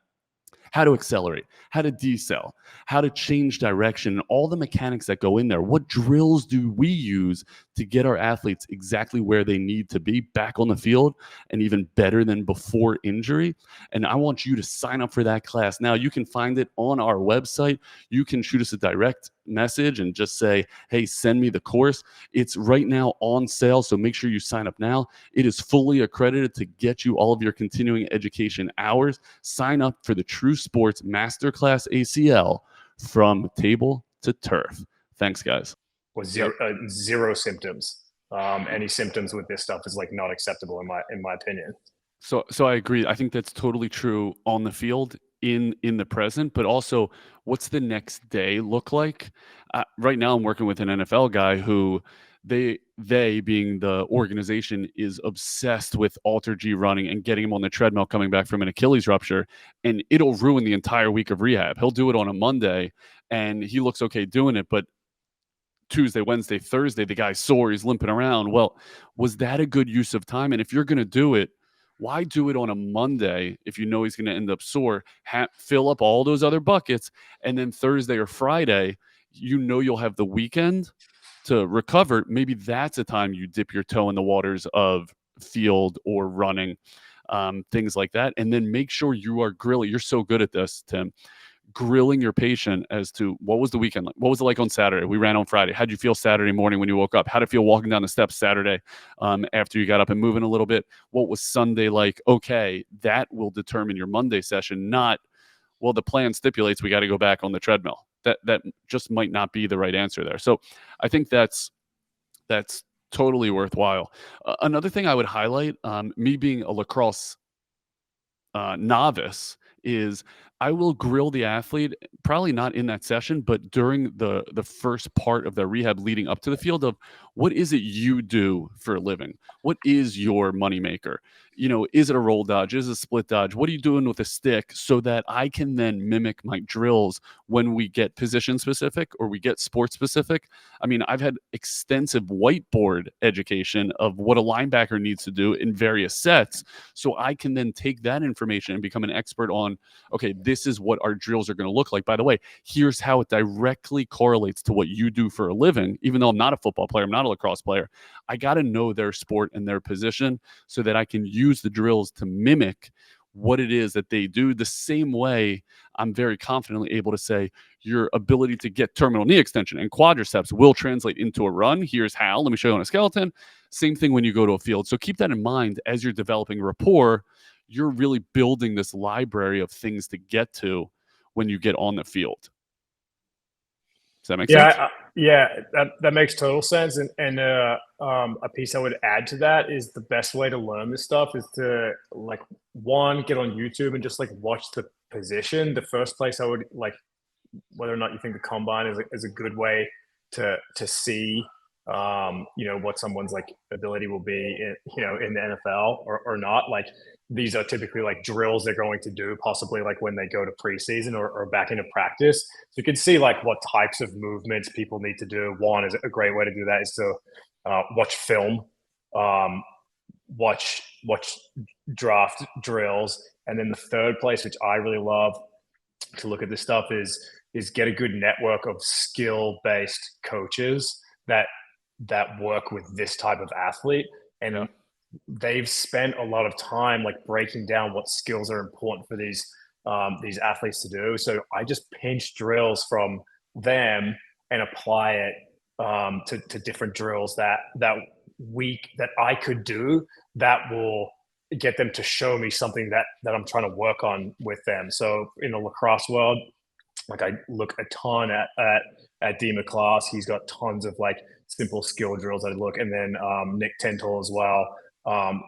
Speaker 1: how to accelerate, how to decel, how to change direction, and all the mechanics that go in there. What drills do we use to get our athletes exactly where they need to be back on the field and even better than before injury? And I want you to sign up for that class now. You can find it on our website. You can shoot us a direct message and just say, hey, send me the course. It's right now on sale, so make sure you sign up now. It is fully accredited to get you all of your continuing education hours. Sign up for the True Sports Masterclass ACL from table to turf. Thanks, guys.
Speaker 2: With
Speaker 1: Yep.
Speaker 2: zero symptoms. Any symptoms with this stuff is like not acceptable in my opinion.
Speaker 1: So I agree. I think that's totally true on the field in the present, but also what's the next day look like? Right now, I'm working with an NFL guy who they being the organization is obsessed with alter G running and getting him on the treadmill coming back from an Achilles rupture, and it'll ruin the entire week of rehab. He'll do it on a Monday, and he looks okay doing it, but Tuesday, Wednesday, Thursday, the guy's sore, he's limping around. Well, was that a good use of time? And if you're going to do it, why do it on a Monday if you know he's going to end up sore? Fill up all those other buckets, and then Thursday or Friday, you know you'll have the weekend to recover. Maybe that's a time you dip your toe in the waters of field or running, things like that, and then make sure you are grilling. You're so good at this, Tim, grilling your patient as to what was the weekend like? What was it like on Saturday? We ran on Friday. How'd you feel Saturday morning when you woke up? How'd it feel walking down the steps Saturday after you got up and moving a little bit? What was Sunday like? Okay, that will determine your Monday session, not, well, the plan stipulates we got to go back on the treadmill. That just might not be the right answer there. So I think that's totally worthwhile. Another thing I would highlight, me being a lacrosse novice, is I will grill the athlete, probably not in that session, but during the first part of their rehab leading up to the field, of what is it you do for a living? What is your moneymaker? Is it a roll dodge? Is it a split dodge? What are you doing with a stick, so that I can then mimic my drills when we get position specific or we get sport specific? I mean, I've had extensive whiteboard education of what a linebacker needs to do in various sets, so I can then take that information and become an expert on, okay, this is what our drills are going to look like. By the way, here's how it directly correlates to what you do for a living. Even though I'm not a football player, I'm not a lacrosse player, I got to know their sport and their position so that I can use the drills to mimic what it is that they do. The same way I'm very confidently able to say your ability to get terminal knee extension and quadriceps will translate into a run. Here's how. Let me show you on a skeleton. Same thing when you go to a field. So keep that in mind as you're developing rapport. You're really building this library of things to get to when you get on the field. Does that make sense?
Speaker 2: Yeah, that makes total sense. And a piece I would add to that is the best way to learn this stuff is to, like, one, get on YouTube and just like watch the position. The first place I would, like, whether or not you think the combine is a good way to see what someone's like ability will be in the NFL or not. Like, these are typically like drills they're going to do possibly like when they go to preseason or back into practice. So you can see like what types of movements people need to do. One is a great way to do that is to watch film, watch draft drills, and then the third place, which I really love to look at this stuff, is get a good network of skill-based coaches that work with this type of athlete, and they've spent a lot of time like breaking down what skills are important for these athletes to do. So I just pinch drills from them and apply it to different drills that week that I could do that will get them to show me something that I'm trying to work on with them. So in the lacrosse world, like, I look a ton at D McClass. He's got tons of like simple skill drills I look, and then Nick Tentle as well,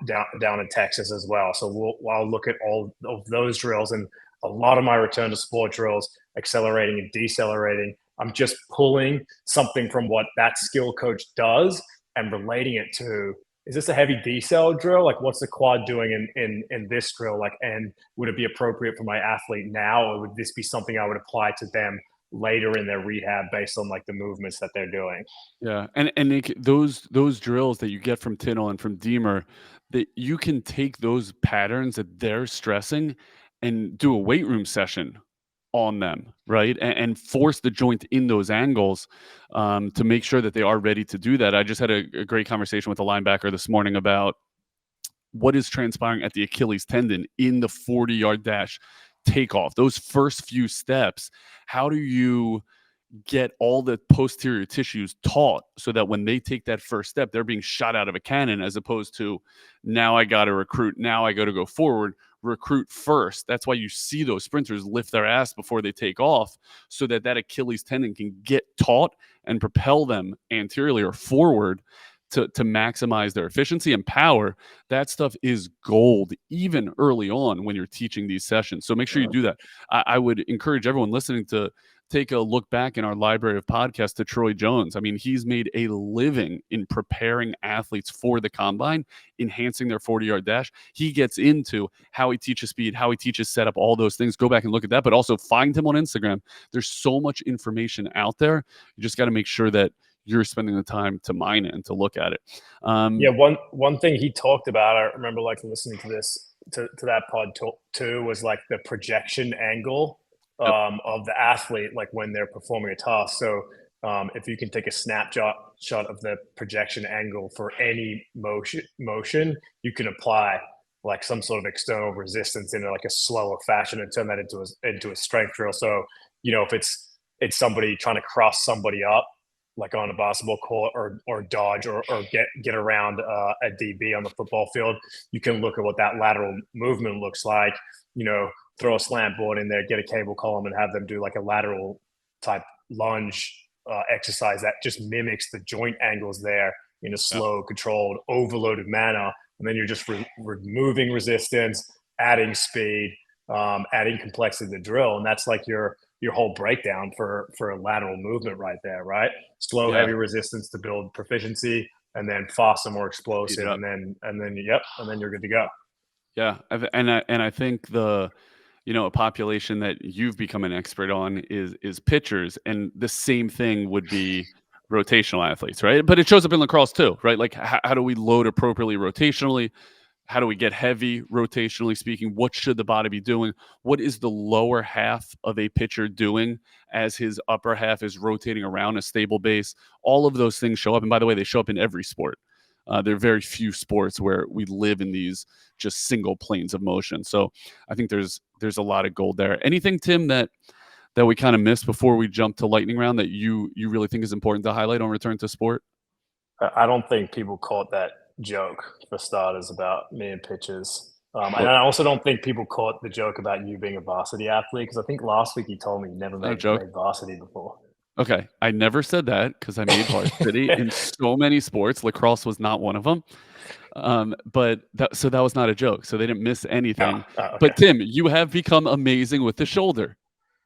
Speaker 2: down in Texas as well. So I'll look at all of those drills, and a lot of my return to sport drills, accelerating and decelerating, I'm just pulling something from what that skill coach does and relating it to, is this a heavy decel drill? Like, what's the quad doing in this drill? Like, and would it be appropriate for my athlete now, or would this be something I would apply to them later in their rehab based on like the movements that they're doing?
Speaker 1: Yeah, and Nick, those drills that you get from Tindall and from Deemer, that you can take those patterns that they're stressing and do a weight room session on them, right? And force the joint in those angles to make sure that they are ready to do that. I just had a great conversation with a linebacker this morning about what is transpiring at the Achilles tendon in the 40-yard dash takeoff. Those first few steps, how do you get all the posterior tissues taut so that when they take that first step, they're being shot out of a cannon, as opposed to now I got to recruit, now I got to go forward, recruit first. That's why you see those sprinters lift their ass before they take off, so that that Achilles tendon can get taut and propel them anteriorly or forward to maximize their efficiency and power. That stuff is gold, even early on when you're teaching these sessions. So make sure you do that. I would encourage everyone listening to take a look back in our library of podcasts to Troy Jones. I mean, he's made a living in preparing athletes for the combine, enhancing their 40-yard dash. He gets into how he teaches speed, how he teaches setup, all those things. Go back and look at that, but also find him on Instagram. There's so much information out there. You just got to make sure that you're spending the time to mine it and to look at it.
Speaker 2: Yeah, one thing he talked about, I remember like listening to this to that pod too, was like the projection angle
Speaker 1: Yep.
Speaker 2: of the athlete, like when they're performing a task. So if you can take a snapshot of the projection angle for any motion, you can apply like some sort of external resistance in like a slower fashion and turn that into a strength drill. So if it's somebody trying to cross somebody up, like on a basketball court, or dodge or get around a DB on the football field, you can look at what that lateral movement looks like. Throw a slant board in there, get a cable column, and have them do like a lateral type lunge exercise that just mimics the joint angles there in a slow, controlled, overloaded manner. And then you're just removing resistance, adding speed, adding complexity to the drill, and that's like your whole breakdown for a lateral movement right there, right? Slow,
Speaker 1: Yeah.
Speaker 2: heavy resistance to build proficiency, and then faster, more explosive, and then you're good to go.
Speaker 1: Yeah, and I think a population that you've become an expert on is pitchers, and the same thing would be rotational athletes, right? But it shows up in lacrosse too, right? Like how do we load appropriately rotationally? How do we get heavy rotationally speaking? What should the body be doing? What is the lower half of a pitcher doing as his upper half is rotating around a stable base? All of those things show up. And by the way, they show up in every sport. There are very few sports where we live in these just single planes of motion. So I think there's a lot of gold there. Anything, Tim, that we kind of missed before we jump to lightning round that you really think is important to highlight on Return to Sport?
Speaker 2: I don't think people caught that joke, for starters, about me and pitchers. And I also don't think people caught the joke about you being a varsity athlete, because I think last week you told me you never made varsity before.
Speaker 1: Okay, I never said that because I made varsity in so many sports. Lacrosse was not one of them. But that was not a joke. So they didn't miss anything.
Speaker 2: Okay.
Speaker 1: But Tim, you have become amazing with the shoulder.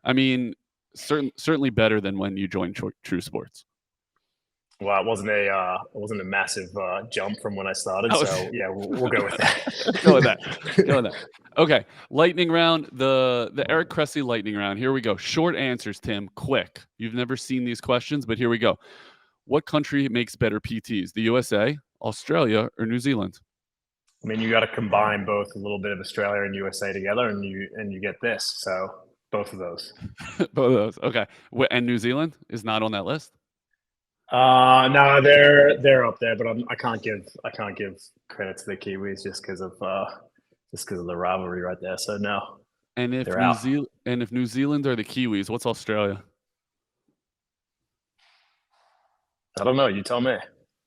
Speaker 1: I mean, certainly better than when you joined True Sports.
Speaker 2: Well, it wasn't a massive jump from when I started. So yeah, we'll go with that.
Speaker 1: Go with that. Okay, lightning round. The Eric Cressay lightning round. Here we go. Short answers, Tim. Quick. You've never seen these questions, but here we go. What country makes better PTs? The USA, Australia, or New Zealand?
Speaker 2: I mean, you got to combine both a little bit of Australia and USA together, and you get this. So both of those.
Speaker 1: Both of those. Okay. And New Zealand is not on that list?
Speaker 2: No, they're up there, but I can't give credit to the Kiwis just because of the rivalry right there. So no.
Speaker 1: And if New Zealand are the Kiwis, what's Australia?
Speaker 2: I don't know. You tell me.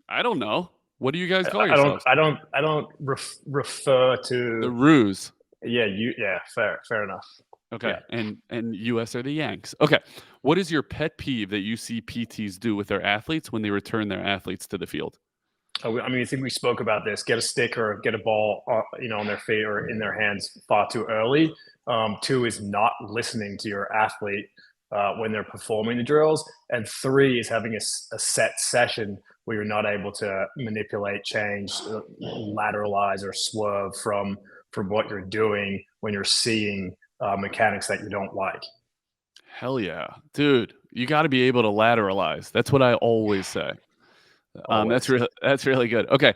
Speaker 1: I don't know. What do you guys call yourselves?
Speaker 2: I don't refer to
Speaker 1: the Roos.
Speaker 2: Yeah, fair enough.
Speaker 1: Okay, yeah. And US are the Yanks. Okay, what is your pet peeve that you see PTs do with their athletes when they return their athletes to the field?
Speaker 2: I mean, I think we spoke about this. Get a stick or get a ball, on their feet or in their hands far too early. 2 is not listening to your athlete when they're performing the drills, and 3 is having a set session where you're not able to manipulate, change, lateralize, or swerve from what you're doing when you're seeing mechanics that you don't like.
Speaker 1: Hell yeah, dude! You got to be able to lateralize. That's what I always say. That's really good. Okay,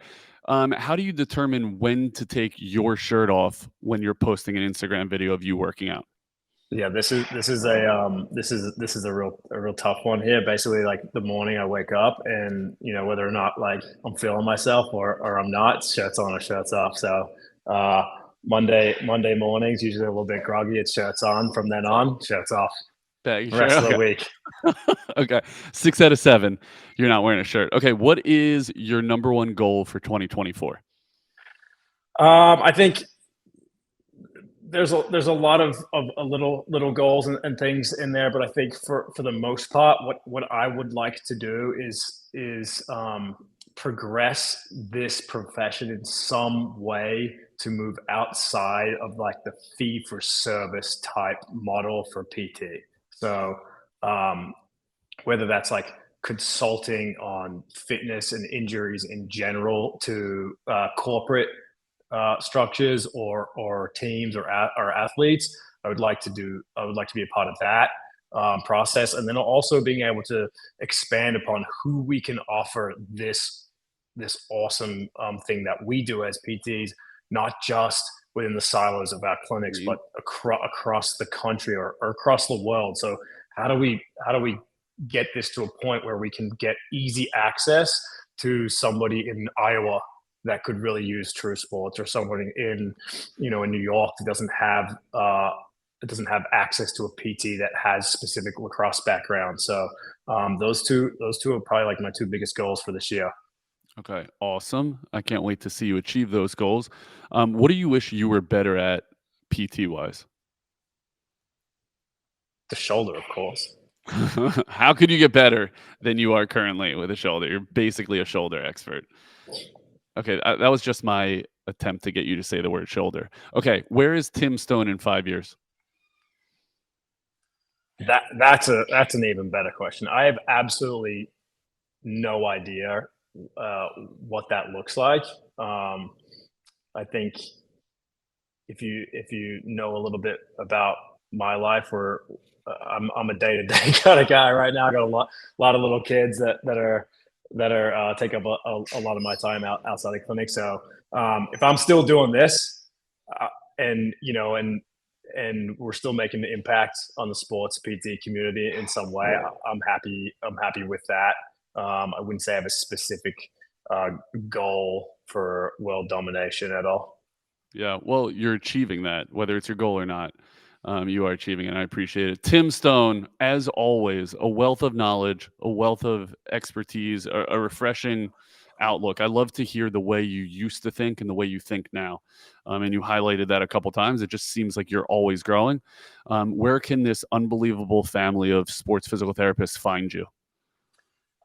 Speaker 1: How do you determine when to take your shirt off when you're posting an Instagram video of you working out?
Speaker 2: Yeah, this is a real tough one here. Basically, like the morning I wake up, and whether or not like I'm feeling myself or I'm not, shirts on or shirts off. So uh, Monday mornings usually a little bit groggy. It's shirts on. From then on, shirts off.
Speaker 1: Baggy
Speaker 2: The
Speaker 1: shirt.
Speaker 2: rest of the
Speaker 1: Okay.
Speaker 2: week.
Speaker 1: Okay. 6 out of 7, you're not wearing a shirt. Okay, what is your number 1 goal for 2024?
Speaker 2: I think there's a lot of little goals and things in there, but I think for the most part, what I would like to do is progress this profession in some way to move outside of like the fee for service type model for PT. So um, whether that's like consulting on fitness and injuries in general to corporate structures or teams or athletes. I would like to be a part of that process, and then also being able to expand upon who we can offer this awesome thing that we do as PTs, not just within the silos of our clinics,
Speaker 1: Agreed.
Speaker 2: but across the country or across the world. So how do we get this to a point where we can get easy access to somebody in Iowa that could really use True Sports, or someone in New York that doesn't have access to a PT that has specific lacrosse background. So those two are probably like my two biggest goals for this year.
Speaker 1: Okay, awesome. I can't wait to see you achieve those goals. What do you wish you were better at PT wise?
Speaker 2: The shoulder, of course.
Speaker 1: How could you get better than you are currently with a shoulder? You're basically a shoulder expert. Okay, that was just my attempt to get you to say the word shoulder. Okay, where is Tim Stone in 5 years?
Speaker 2: That's an even better question. I have absolutely no idea uh, what that looks like. Um, I think if you know a little bit about my life, where I'm a day to day kind of guy right now. I got a lot of little kids that are take up a lot of my time outside the clinic. So if I'm still doing this, and and we're still making the impact on the sports PT community in some way, I'm happy. I'm happy with that. I wouldn't say I have a specific uh, goal for world domination at all.
Speaker 1: Yeah, well, you're achieving that, whether it's your goal or not. You are achieving it. And I appreciate it. Tim Stone, as always, a wealth of knowledge, a wealth of expertise, a refreshing outlook. I love to hear the way you used to think and the way you think now. And you highlighted that a couple times. It just seems like you're always growing. Where can this unbelievable family of sports physical therapists find you?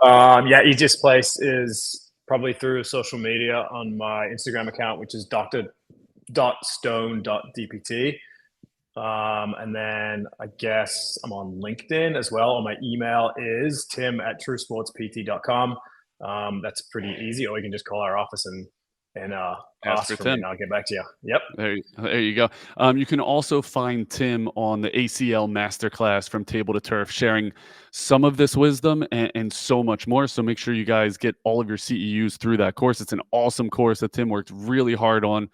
Speaker 2: Yeah, easiest place is probably through social media on my Instagram account, which is Dr.Stone.dpt. And then I guess I'm on LinkedIn as well. And my email is tim@truesportspt.com. That's pretty easy. Or you can just call our office and
Speaker 1: Ask
Speaker 2: ask
Speaker 1: for
Speaker 2: for me, and
Speaker 1: Tim.
Speaker 2: I'll get back to you. Yep.
Speaker 1: There you go. You can also find Tim on the ACL Masterclass from Table to Turf, sharing some of this wisdom and so much more. So make sure you guys get all of your CEUs through that course. It's an awesome course that Tim worked really hard on.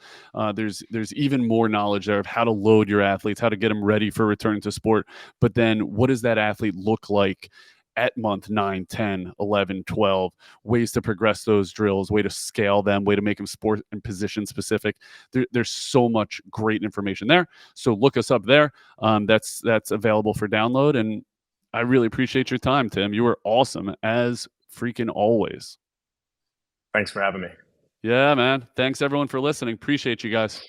Speaker 1: There's even more knowledge there of how to load your athletes, how to get them ready for return to sport. But then what does that athlete look like at month 9, 10, 11, 12, ways to progress those drills, way to scale them, way to make them sport and position specific. There's so much great information there. So look us up there. That's available for download. And I really appreciate your time, Tim. You were awesome as freaking always.
Speaker 2: Thanks for having me.
Speaker 1: Yeah, man. Thanks everyone for listening. Appreciate you guys.